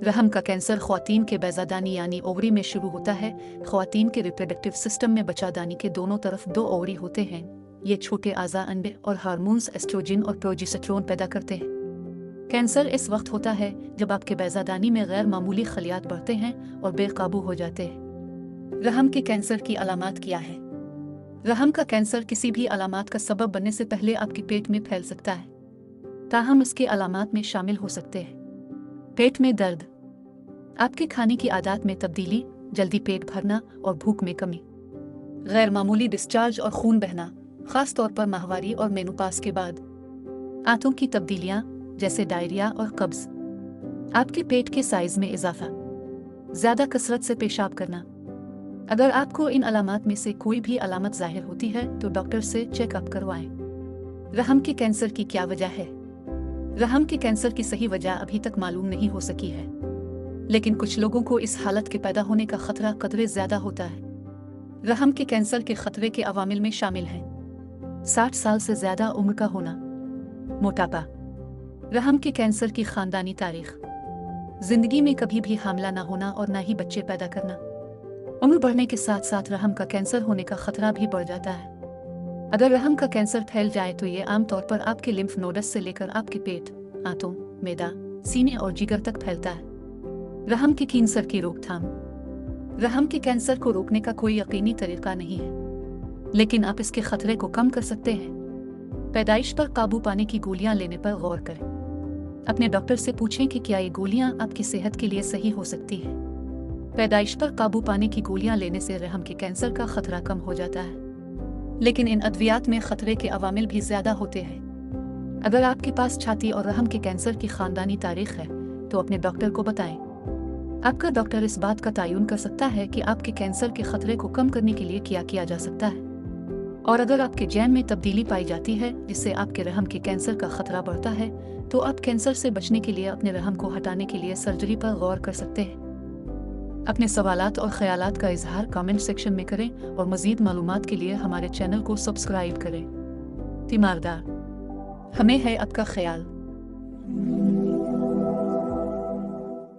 रहम का कैंसर ख्वातीन के बैज़ादानी यानी ओवरी में शुरू होता है। ख्वातीन के रिप्रोडक्टिव सिस्टम में बच्चादानी के दोनों तरफ 2 ओवरी होते हैं। ये छोटे आज़ा अंडे और हार्मोन्स एस्ट्रोजन और प्रोजेस्टेरोन पैदा करते हैं। कैंसर इस वक्त होता है जब आपके बैज़ादानी में गैर मामूली खलियात बढ़ते हैं और बेकाबू हो जाते हैं। रहम के कैंसर की अलामात क्या है? रहम का कैंसर किसी भी अलामात का सबब बनने से पहले आपके पेट में फैल सकता है, ताहम इसके अलामात में शामिल हो सकते हैं पेट में दर्द, आपके खाने की आदत में तब्दीली, जल्दी पेट भरना और भूख में कमी, गैर मामूली डिस्चार्ज और खून बहना, खास तौर पर माहवारी और मेनोपास के बाद, आंतों की तब्दीलियां जैसे डायरिया और कब्ज, आपके पेट के साइज में इजाफा, ज्यादा कसरत से पेशाब करना। अगर आपको इन अलामात में से कोई भी अलामत जाहिर होती है तो डॉक्टर से चेकअप करवाएं। रहम के कैंसर की क्या वजह है? रहम के कैंसर की सही वजह अभी तक मालूम नहीं हो सकी है, लेकिन कुछ लोगों को इस हालत के पैदा होने का खतरा कदरे ज्यादा होता है। रहम के कैंसर के खतरे के अवामिल में शामिल हैं 60 साल से ज्यादा उम्र का होना, मोटापा, रहम के कैंसर की खानदानी तारीख, जिंदगी में कभी भी हामला ना होना और ना ही बच्चे पैदा करना। उम्र बढ़ने के साथ साथ रहम का कैंसर होने का खतरा भी बढ़ जाता है। अगर रहम का कैंसर फैल जाए तो ये आमतौर पर आपके लिम्फ नोडस से लेकर आपके पेट, आंतों, मैदा, सीने और जिगर तक फैलता है। रहम के कैंसर की रोकथाम। रहम के कैंसर को रोकने का कोई यकीनी तरीका नहीं है, लेकिन आप इसके खतरे को कम कर सकते हैं। पैदाइश पर काबू पाने की गोलियां लेने पर गौर करें। अपने डॉक्टर से पूछें कि क्या ये गोलियां आपकी सेहत के लिए सही हो सकती है। पैदाइश पर काबू पाने की गोलियां लेने से रहम के कैंसर का खतरा कम हो जाता है, लेकिन इन अद्वियात में खतरे के अवामिल भी ज्यादा होते हैं। अगर आपके पास छाती और रहम के कैंसर की खानदानी तारीख है तो अपने डॉक्टर को बताएं। आपका डॉक्टर इस बात का तयन कर सकता है कि आपके कैंसर के खतरे को कम करने के लिए क्या किया जा सकता है, और अगर आपके जैन में तब्दीली पाई जाती है जिससे आपके रहम के कैंसर का खतरा बढ़ता है तो आप कैंसर से बचने के लिए अपने रहम को हटाने के लिए सर्जरी पर गौर कर सकते हैं। अपने सवालात और ख्यालात का इजहार कमेंट सेक्शन में करें और मज़ीद मालूमात के लिए हमारे चैनल को सब्सक्राइब करें। तीमारदार, हमें है आपका ख्याल।